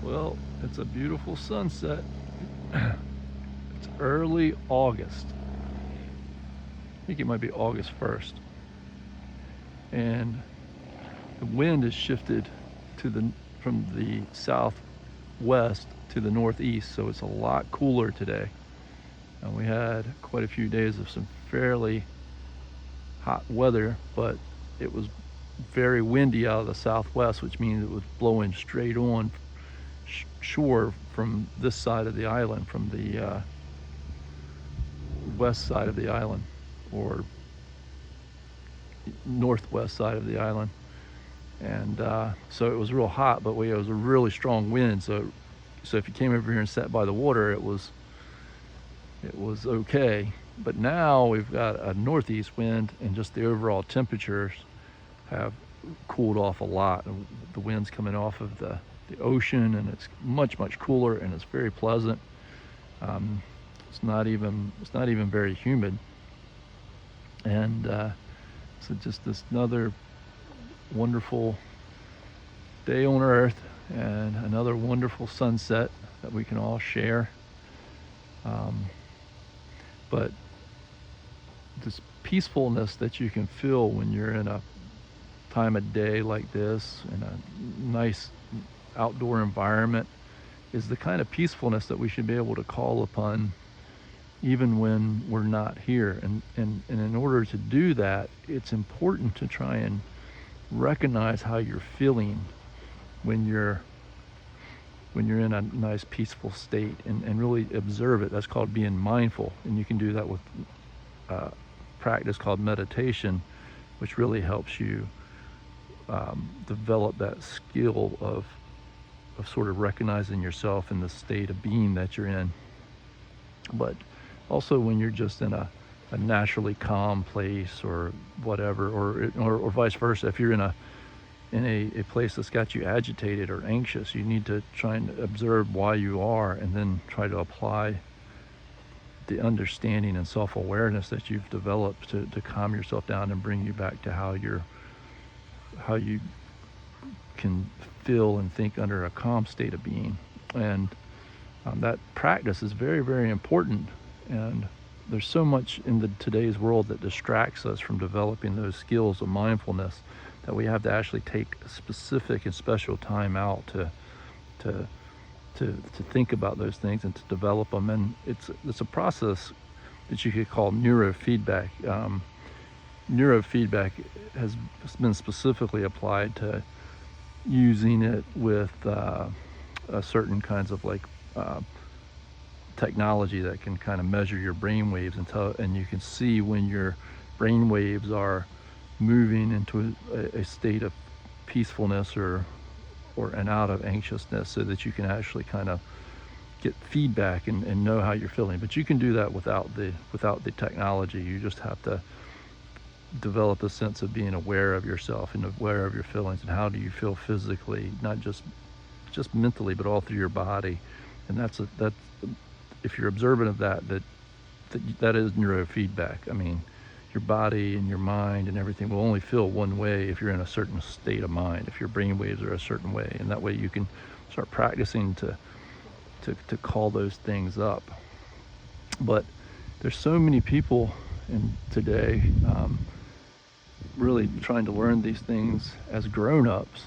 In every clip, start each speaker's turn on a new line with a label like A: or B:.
A: Well, it's a beautiful sunset. It's early August. I think it might be August 1st. And the wind has shifted to the from the southwest to the northeast, so it's a lot cooler today. And we had quite a few days of some fairly hot weather, but it was very windy out of the southwest, which means it was blowing straight on shore from this side of the island, from the west side of the island, or northwest side of the island. And so it was real hot, but it was a really strong wind. So if you came over here and sat by the water, it was okay. But now we've got a northeast wind, and just the overall temperatures have cooled off a lot. The wind's coming off of the ocean, and it's much cooler, and it's very pleasant. Um, it's not even very humid, and so just this another wonderful day on earth, and another wonderful sunset that we can all share. Um, but this peacefulness that you can feel when you're in a time of day like this, in a nice outdoor environment, is the kind of peacefulness that we should be able to call upon even when we're not here. And in order to do that, it's important to try and recognize how you're feeling when you're in a nice peaceful state, and really observe it. That's called being mindful, and you can do that with practice called meditation, which really helps you develop that skill of sort of recognizing yourself in the state of being that you're in. But also when you're just in a naturally calm place or whatever, or vice versa, if you're in a place that's got you agitated or anxious, you need to try and observe why you are, and then try to apply the understanding and self-awareness that you've developed to calm yourself down and bring you back to how you can feel and think under a calm state of being. And that practice is very important. And there's so much in today's world that distracts us from developing those skills of mindfulness, that we have to actually take a specific and special time out to think about those things and to develop them. And it's a process that you could call neurofeedback. Neurofeedback has been specifically applied to using it with certain kinds of technology that can kind of measure your brain waves, and you can see when your brain waves are moving into a state of peacefulness or and out of anxiousness, so that you can actually kind of get feedback and know how you're feeling. But you can do that without the technology. You just have to develop a sense of being aware of yourself and aware of your feelings, and how do you feel physically, not just mentally, but all through your body. And that's if you're observant of that is neurofeedback. I mean, your body and your mind and everything will only feel one way if you're in a certain state of mind, if your brain waves are a certain way. And that way you can start practicing to call those things up. But there's so many people today really trying to learn these things as grown-ups,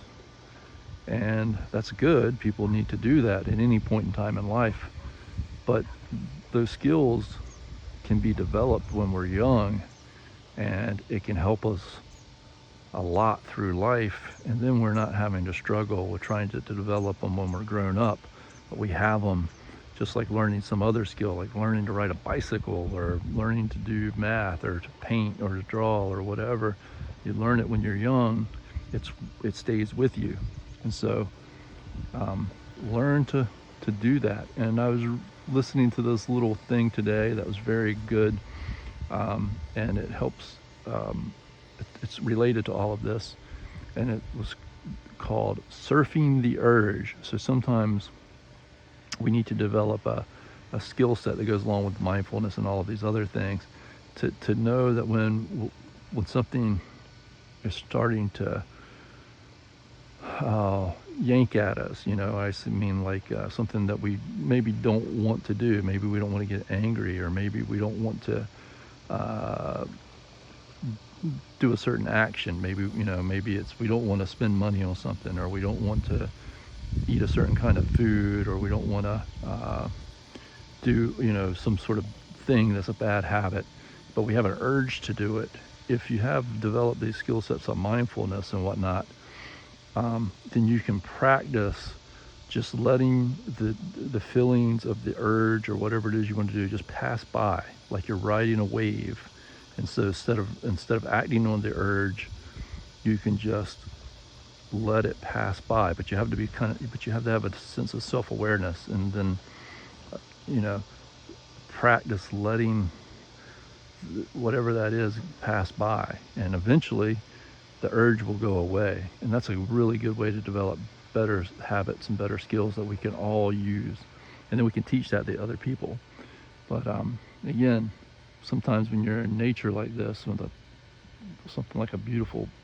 A: and that's good. People need to do that at any point in time in life, but those skills can be developed when we're young, and it can help us a lot through life, and then we're not having to struggle with trying to develop them when we're grown up. But we have them, just like learning some other skill, like learning to ride a bicycle, or learning to do math, or to paint, or to draw, or whatever. You learn it when you're young, it stays with you. And so learn to do that. And I was listening to this little thing today that was very good, and it helps. It's related to all of this, and it was called Surfing the Urge. So sometimes we need to develop a skill set that goes along with mindfulness and all of these other things, to know that when something is starting to yank at us. I mean, like something that we maybe don't want to do. Maybe we don't want to get angry, or maybe we don't want to uh, do a certain action. Maybe it's we don't want to spend money on something, or we don't want to eat a certain kind of food, or we don't want to do some sort of thing that's a bad habit, but we have an urge to do it. If you have developed these skill sets of mindfulness and whatnot, then you can practice just letting the feelings of the urge or whatever it is you want to do just pass by, like you're riding a wave. And so instead of acting on the urge, you can just let it pass by. But you have to have a sense of self-awareness, and then you know practice letting whatever that is pass by, and eventually the urge will go away. And that's a really good way to develop better habits and better skills that we can all use, and then we can teach that to other people. But again, sometimes when you're in nature like this, with something like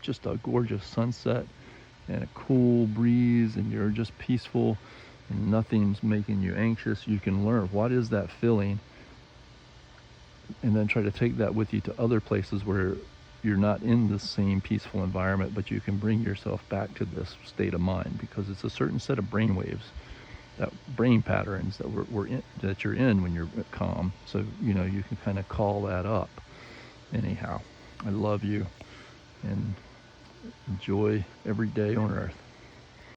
A: just a gorgeous sunset and a cool breeze, and you're just peaceful and nothing's making you anxious, you can learn what is that feeling, and then try to take that with you to other places where you're not in the same peaceful environment, but you can bring yourself back to this state of mind, because it's a certain set of brain waves, that brain patterns that you're in when you're calm. So you can kind of call that up. Anyhow, I love you, and enjoy every day on earth.